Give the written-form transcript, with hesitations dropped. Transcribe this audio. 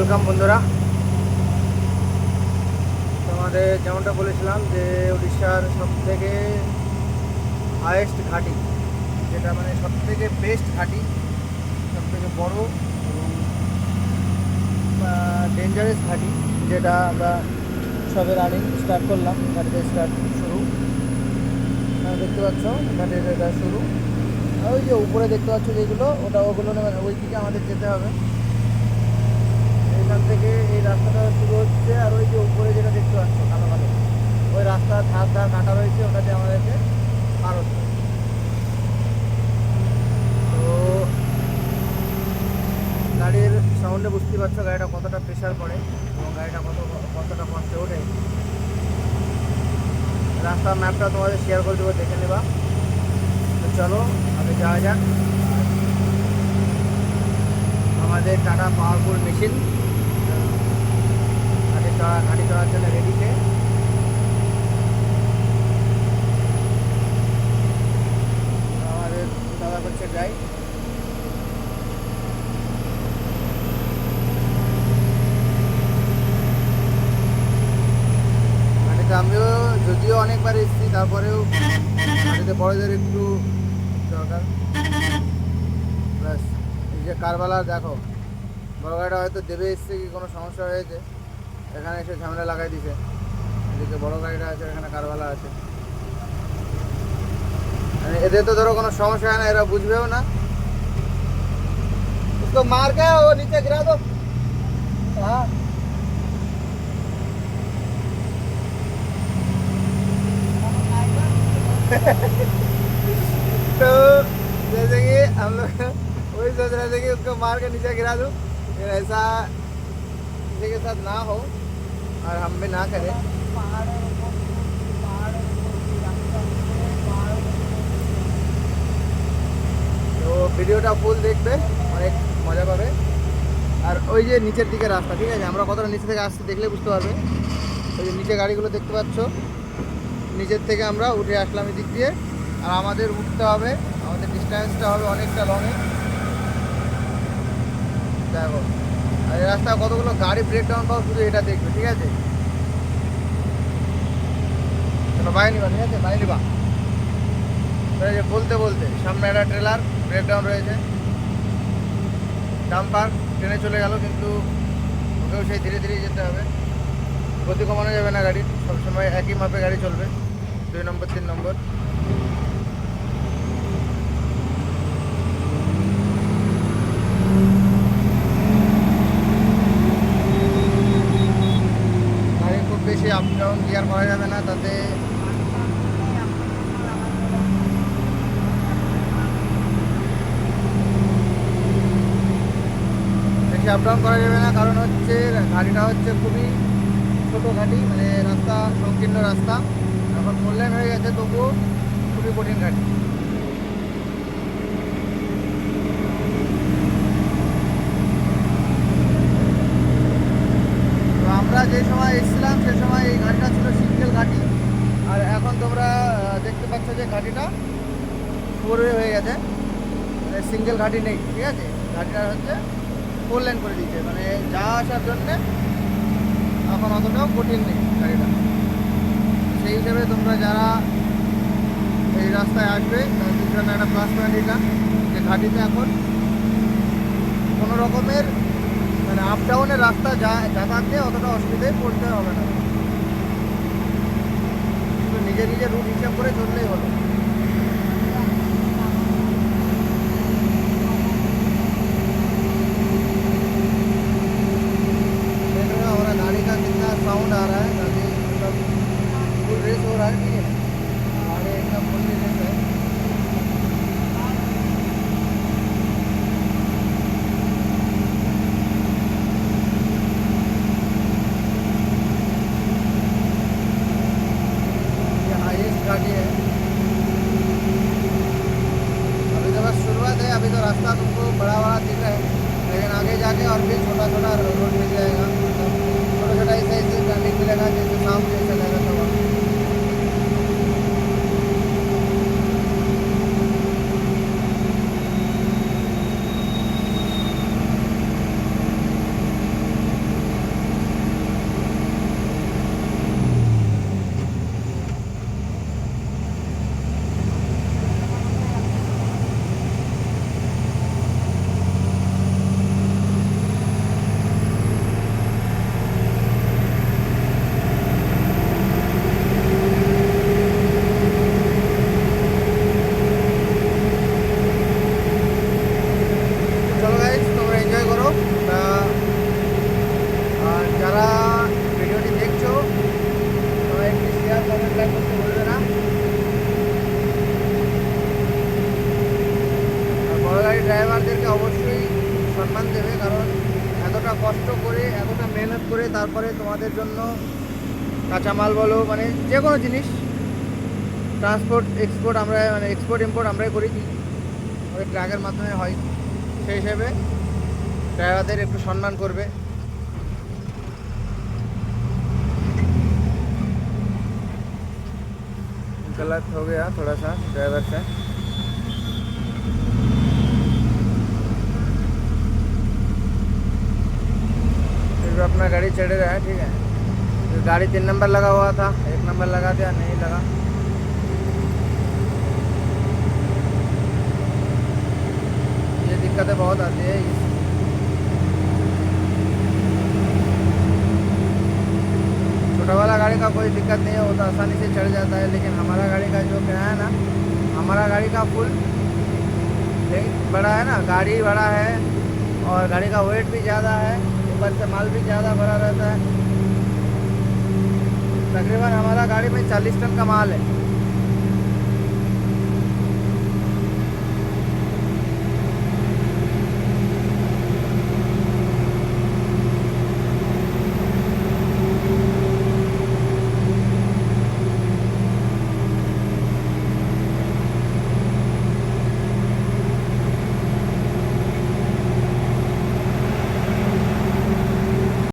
Welcome বন্ধুরা। তোমাদের যেমনটা বলেছিলাম যে উড়িষ্যার সবথেকে হায়েস্ট ঘাঁটি, যেটা মানে সবথেকে বেস্ট ঘাঁটি, সবথেকে বড় এবং ডেঞ্জারাস ঘাঁটি, যেটা আমরা সবে রানিং স্টার্ট করলাম। ঘাঁটিটা স্টার্ট শুরু দেখতে পাচ্ছ, ঘাঁটির এটা শুরু। আর ওই যে উপরে দেখতে পাচ্ছ যেগুলো, ওগুলো মানে ওই দিকে আমাদের যেতে হবে। এখান থেকে এই রাস্তাটা শুরু হচ্ছে, আর ওই যে উপরে যেটা দেখতে পাচ্ছ কালো কালো, ওই রাস্তার ধার ধার কাটা রয়েছে, ওটাতে আমাদেরকে পার হতে হবে। তো গাড়ির সাউন্ডে বুঝতে পারছো গাড়িটা কতটা প্রেশার পড়ে এবং গাড়িটা কতটা কষ্টে ওঠে। রাস্তার ম্যাপটা তোমাদের শেয়ার করে দেবো, দেখে নেবা। তো চলো আগে যাওয়া যাক। আমাদের টাটা পাওয়ারফুল মেশিন ঘাঁটি চড়ার জন্য রেডিতে। আমাদের দাদা করছে গাইড। গাড়িতে আমিও যদিও অনেকবার এসেছি, তারপরেও গাড়িতে বড়দের একটু দরকার। ব্যাস, এই যে কারবালার দেখো, বড় গাড়িটা হয়তো দেবে এসছে কি কোনো সমস্যা হয়েছে, এখানে এসে ঝামেলা লাগাই দিছে। এদিকে বড় গাড়িটা আছে, এখানে কারবালা আছে। মানে এদের তো ধরো কোনো সমস্যা হয় না, এরা বুঝবেও না। उसको मार के वो नीचे गिरा दो। हाँ तो जैसे कि हम लोग वही सोच रहे थे कि उसको मार के नीचे गिरा दूं, फिर ऐसा किसी के साथ ना हो और हम भी ना करें। তো ভিডিওটা ফুল দেখবে, অনেক মজা পাবে। আর ওই যে নিচের দিকে রাস্তা, ঠিক আছে, আমরা কতটা নিচে থেকে আসছি দেখলে বুঝতে পারবে। ওই যে নিচে গাড়িগুলো দেখতে পাচ্ছ, নিচের থেকে আমরা উঠে আসলাম এদিক দিয়ে। আর আমাদের উঠতে হবে, আমাদের ডিস্টেন্সটা হবে অনেকটা লংয়ে। দেখো আর এই রাস্তায় কতগুলো গাড়ি ব্রেকডাউন পাও, শুধু এটা দেখবে, ঠিক আছে। চলো বাইরে নিবা, ঠিক আছে, বাইরে নিবা। যে বলতে বলতে সামনে একটা ট্রেলার ব্রেকডাউন রয়েছে, ডাম্পার ট্রেনে চলে গেল, কিন্তু ওকেও সেই ধীরে ধীরে যেতে হবে। গতি কমানো যাবে না গাড়ির, সবসময় একই মাপে গাড়ি চলবে, 2 নম্বর 3 নম্বর। গাড়ি খুব বেশি আপ ডাউন গিয়ার করা যাবে না, তাতে বেশি আপ ডাউন করা যাবে না। কারণ হচ্ছে গাড়িটা হচ্ছে খুবই ছোটো ঘাঁটি, মানে রাস্তা সংকীর্ণ রাস্তা, এখন 4 লেন হয়ে গেছে, তবুও খুবই কঠিন ঘাঁটি। তো আমরা যে সময় এসেছিলাম সে সময় এই ঘাঁটিটা ছিল সিঙ্গেল ঘাঁটি, আর এখন তোমরা দেখতে পাচ্ছ যে ঘাঁটিটা 4 ওয়ে হয়ে গেছে, মানে সিঙ্গেল ঘাঁটি নেই, ঠিক আছে। ঘাঁটিটা হচ্ছে 4 লেন করে দিয়েছে, মানে যাওয়া আসার জন্যে এখন অতটাও কঠিন নেই গাড়িটা। সেই হিসেবে তোমরা যারা এই রাস্তায় আসবে তাদের জন্য একটা প্লাস পয়েন্ট এটা, যে ঘাটিতে এখন কোনো রকমের মানে আপ ডাউনের রাস্তা যাতায়াতে অতটা অসুবিধায় পড়তে হবে না, শুধু নিজে নিজে রুট হিসাব করে চললেই হলো। हमारा गाड़ी का कितना साउंड आ रहा है, गाड़ी मतलब फुल रेस हो रहा है, ठीक है, आगे एकदम फुल रेस है। ये हाईएस्ट गाड़ी है। अभी तो बस शुरुआत है, अभी तो रास्ता तुमको बड़ा बड़ा दिख रहा है, लेकिन आगे जाके और भी छोटा छोटा रोड मिल जाएगा, छोटा छोटा ऐसे ऐसे टर्निंग मिलेगा, जैसे शाम जैसे लगेगा तो কারণ এতটা কষ্ট করে এতটা মেহনত করে তারপরে তোমাদের জন্য কাঁচামাল বলো মানে যে কোনো জিনিস ট্রান্সপোর্ট এক্সপোর্ট আমরা মানে এক্সপোর্ট ইম্পোর্ট আমরাই করেছি, ওই ট্রাকের মাধ্যমে হয়। সেই হিসেবে ড্রাইভারদের একটু সম্মান করবে। गलत हो गया थोड़ा सा ड्राइवर से। फिर भी अपना गाड़ी चढ़ रहा है, ठीक है। फिर गाड़ी 3 नंबर लगा हुआ था, 1 नंबर लगा दिया, नहीं लगा। ये दिक्कतें बहुत आती है। छोटा वाला गाड़ी का कोई दिक्कत नहीं है, वो तो आसानी से चढ़ जाता है, लेकिन हमारा गाड़ी का जो क्या है ना, हमारा गाड़ी का फुल बड़ा है ना, गाड़ी बड़ा है और गाड़ी का वेट भी ज़्यादा है, ऊपर से माल भी ज़्यादा भरा रहता है। तकरीबन हमारा गाड़ी में 40 टन का माल है।